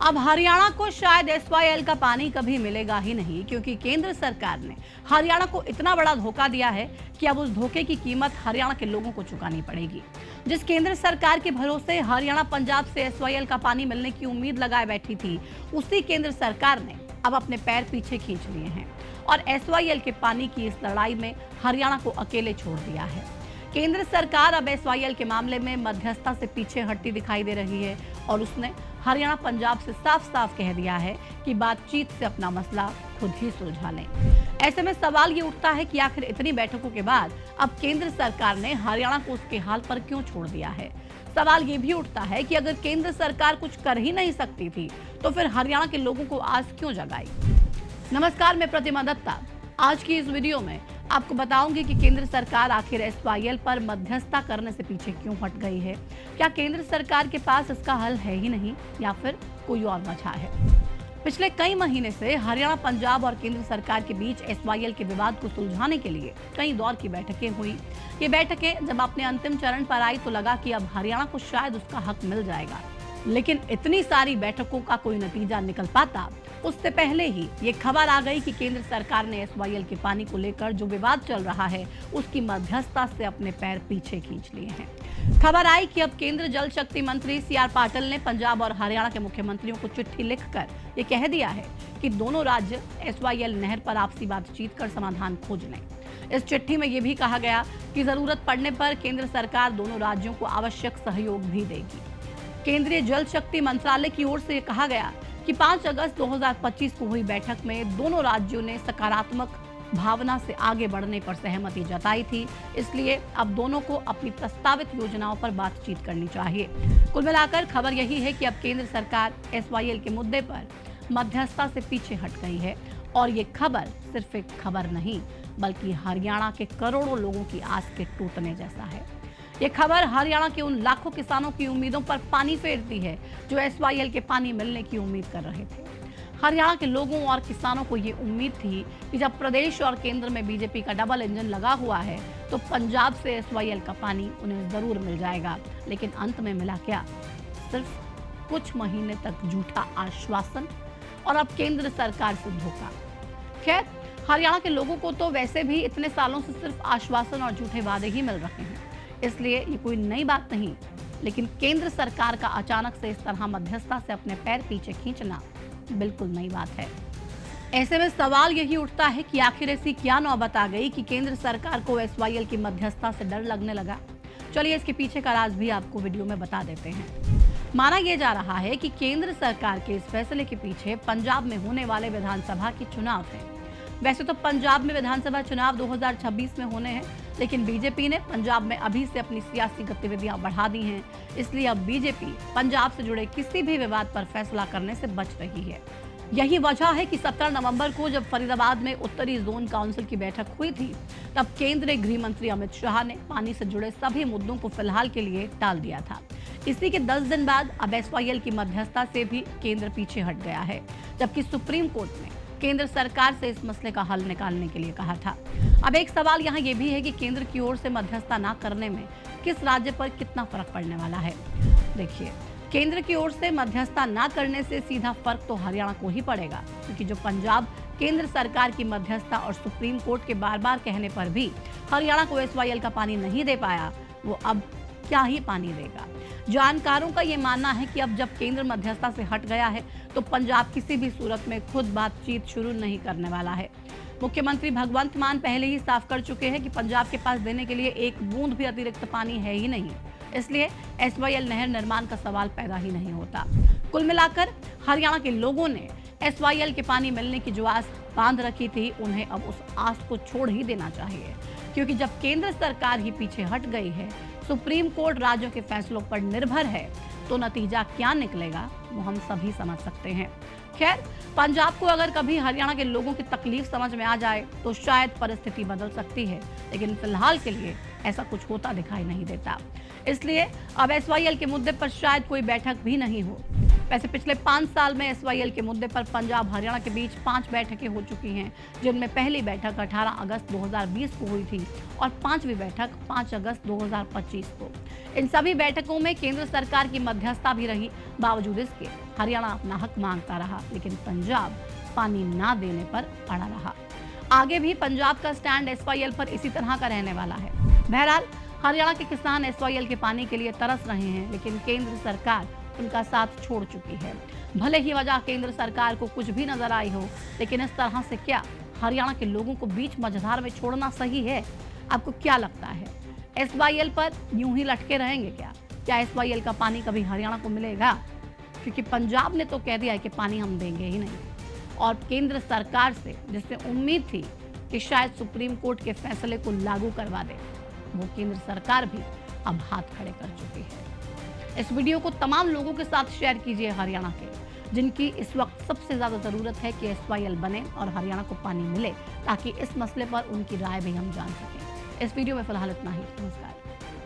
अब हरियाणा को शायद एसवाईएल का पानी कभी मिलेगा ही नहीं, क्योंकि केंद्र सरकार ने हरियाणा को इतना बड़ा धोखा दिया है कि अब उस धोखे की कीमत हरियाणा के लोगों को चुकानी पड़ेगी। जिस केंद्र सरकार के भरोसे हरियाणा पंजाब से एसवाईएल का पानी मिलने की उम्मीद लगाए बैठी थी, उसी केंद्र सरकार ने अब अपने पैर पीछे खींच लिए हैं और एसवाईएल के पानी की इस लड़ाई में हरियाणा को अकेले छोड़ दिया है। केंद्र सरकार अब एसवाईएल के मामले में मध्यस्थता से पीछे हटती दिखाई दे रही है और उसने हरियाणा पंजाब से साफ साफ कह दिया है कि बातचीत से अपना मसला खुद ही सुलझा लें। ऐसे में सवाल ये उठता है कि आखिर इतनी बैठकों के बाद अब केंद्र सरकार ने हरियाणा को उसके हाल पर क्यों छोड़ दिया है। सवाल ये भी उठता है कि अगर केंद्र सरकार कुछ कर ही नहीं सकती थी तो फिर हरियाणा के लोगों को आस क्यों जगाई। नमस्कार, मैं प्रतिमा दत्ता। आज की इस वीडियो में आपको बताऊंगी कि केंद्र सरकार आखिर एसवाईएल पर मध्यस्थता करने से पीछे क्यों हट गई है। क्या केंद्र सरकार के पास इसका हल है ही नहीं या फिर कोई और वजह है। पिछले कई महीने से हरियाणा, पंजाब और केंद्र सरकार के बीच एसवाईएल के विवाद को सुलझाने के लिए कई दौर की बैठकें हुई। ये बैठकें जब अपने अंतिम चरण पर आई तो लगा कि अब हरियाणा को शायद उसका हक मिल जाएगा, लेकिन इतनी सारी बैठकों का कोई नतीजा निकल पाता उससे पहले ही ये खबर आ गई कि केंद्र सरकार ने एसवाईएल के पानी को लेकर जो विवाद चल रहा है उसकी मध्यस्थता से अपने पैर पीछे खींच लिए हैं। खबर आई कि अब केंद्र जल शक्ति मंत्री सीआर पाटिल ने पंजाब और हरियाणा के मुख्यमंत्रियों को चिट्ठी लिखकर ये कह दिया है कि दोनों राज्य एसवाईएल नहर पर आपसी बातचीत कर समाधान खोज लें। इस चिट्ठी में ये भी कहा गया कि जरूरत पड़ने पर केंद्र सरकार दोनों राज्यों को आवश्यक सहयोग भी देगी। केंद्रीय जल शक्ति मंत्रालय की ओर से कहा गया कि 5 अगस्त 2025 को हुई बैठक में दोनों राज्यों ने सकारात्मक भावना से आगे बढ़ने पर सहमति जताई थी, इसलिए अब दोनों को अपनी प्रस्तावित योजनाओं पर बातचीत करनी चाहिए। कुल मिलाकर खबर यही है कि अब केंद्र सरकार एसवाईएल के मुद्दे पर मध्यस्थता से पीछे हट गई है और ये खबर सिर्फ एक खबर नहीं बल्कि हरियाणा के करोड़ों लोगों की आस के टूटने जैसा है। ये खबर हरियाणा के उन लाखों किसानों की उम्मीदों पर पानी फेरती है जो एसवाईएल के पानी मिलने की उम्मीद कर रहे थे। हरियाणा के लोगों और किसानों को ये उम्मीद थी कि जब प्रदेश और केंद्र में बीजेपी का डबल इंजन लगा हुआ है तो पंजाब से एसवाईएल का पानी उन्हें जरूर मिल जाएगा, लेकिन अंत में मिला क्या? सिर्फ कुछ महीने तक झूठा आश्वासन और अब केंद्र सरकार से धोखा। खैर, हरियाणा के लोगों को तो वैसे भी इतने सालों से सिर्फ आश्वासन और झूठे वादे ही मिल रहे हैं, इसलिए ये कोई नई बात नहीं, लेकिन केंद्र सरकार का अचानक से इस तरह मध्यस्थता से अपने पैर पीछे खींचना बिल्कुल नई बात है। ऐसे में सवाल यही उठता है कि आखिर ऐसी क्या नौबत आ गई कि केंद्र सरकार को एसवाईएल की मध्यस्थता से डर लगने लगा। चलिए इसके पीछे का राज भी आपको वीडियो में बता देते हैं। माना यह जा रहा है कि केंद्र सरकार के इस फैसले के पीछे पंजाब में होने वाले विधानसभा के चुनाव है। वैसे तो पंजाब में विधानसभा चुनाव 2026 में होने हैं, लेकिन बीजेपी ने पंजाब में अभी से अपनी सियासी गतिविधियां बढ़ा दी हैं, इसलिए अब बीजेपी पंजाब से जुड़े किसी भी विवाद पर फैसला करने से बच रही है। यही वजह है कि 17 नवंबर को जब फरीदाबाद में उत्तरी जोन काउंसिल की बैठक हुई थी, तब केंद्रीय गृह मंत्री अमित शाह ने पानी से जुड़े सभी मुद्दों को फिलहाल के लिए टाल दिया था। इसी के 10 दिन बाद अब एसवाईएल की मध्यस्थता से भी केंद्र पीछे हट गया है, जबकि सुप्रीम कोर्ट ने केंद्र सरकार से इस मसले का हल निकालने के लिए कहा था। अब एक सवाल यहाँ ये भी है कि केंद्र की ओर से मध्यस्थता न करने में किस राज्य पर कितना फर्क पड़ने वाला है। देखिए, केंद्र की ओर से मध्यस्थता न करने से सीधा फर्क तो हरियाणा को ही पड़ेगा, क्योंकि जो पंजाब केंद्र सरकार की मध्यस्थता और सुप्रीम कोर्ट के बार बार कहने पर भी हरियाणा को एसवाईएल का पानी नहीं दे पाया, वो अब क्या ही पानी देगा। जानकारों का ये मानना है कि अब जब केंद्र मध्यस्थता से हट गया है तो पंजाब किसी भी सूरत में खुद बातचीत शुरू नहीं करने वाला है। मुख्यमंत्री भगवंत मान पहले ही साफ कर चुके हैं कि पंजाब के पास देने के लिए एक बूंद भी अतिरिक्त पानी है ही नहीं, इसलिए एसवाईएल नहर निर्माण का सवाल पैदा ही नहीं होता। कुल मिलाकर हरियाणा के लोगों ने एसवाईएल के पानी मिलने की जो आस बांध रखी थी, उन्हें अब उस आस को छोड़ ही देना चाहिए, क्योंकि जब केंद्र सरकार ही पीछे हट गई है, सुप्रीम कोर्ट राज्यों के फैसलों पर निर्भर है, तो नतीजा क्या निकलेगा वो हम सभी समझ सकते हैं। खैर, पंजाब को अगर कभी हरियाणा के लोगों की तकलीफ समझ में आ जाए तो शायद परिस्थिति बदल सकती है, लेकिन फिलहाल के लिए ऐसा कुछ होता दिखाई नहीं देता। इसलिए अब एसवाईएल के मुद्दे पर शायद कोई बैठक भी नहीं हो। वैसे पिछले 5 साल में एसवाईएल के मुद्दे पर पंजाब हरियाणा के बीच 5 बैठकें हो चुकी हैं, जिनमें पहली बैठक 18 अगस्त 2020 को हुई थी और 5वीं बैठक 5 अगस्त 2025 को। इन सभी बैठकों में केंद्र सरकार की मध्यस्थता भी रही। बावजूद इसके हरियाणा अपना हक मांगता रहा, लेकिन पंजाब पानी ना देने पर अड़ा रहा। आगे भी पंजाब का स्टैंड एसवाईएल पर इसी तरह का रहने वाला है। बहरहाल हरियाणा के किसान एसवाईएल के पानी के लिए तरस रहे हैं, लेकिन केंद्र सरकार उनका साथ छोड़ चुकी है। भले ही वजह केंद्र सरकार को कुछ भी नजर आई हो, लेकिन इस तरह से क्या हरियाणा के लोगों को बीच मझधार में छोड़ना सही है? आपको क्या लगता है? एसवाईएल पर यूं ही लटके रहेंगे क्या एसवाईएल का पानी कभी हरियाणा को मिलेगा? क्योंकि पंजाब ने तो कह दिया है कि पानी हम देंगे ही नहीं, और केंद्र सरकार से जिससे उम्मीद थी कि शायद सुप्रीम कोर्ट के फैसले को लागू करवा दे, वो केंद्र सरकार भी अब हाथ खड़े कर चुकी है। इस वीडियो को तमाम लोगों के साथ शेयर कीजिए, हरियाणा के, जिनकी इस वक्त सबसे ज्यादा जरूरत है कि एसवाईएल बने और हरियाणा को पानी मिले, ताकि इस मसले पर उनकी राय भी हम जान सकें। इस वीडियो में फिलहाल इतना ही। नमस्कार।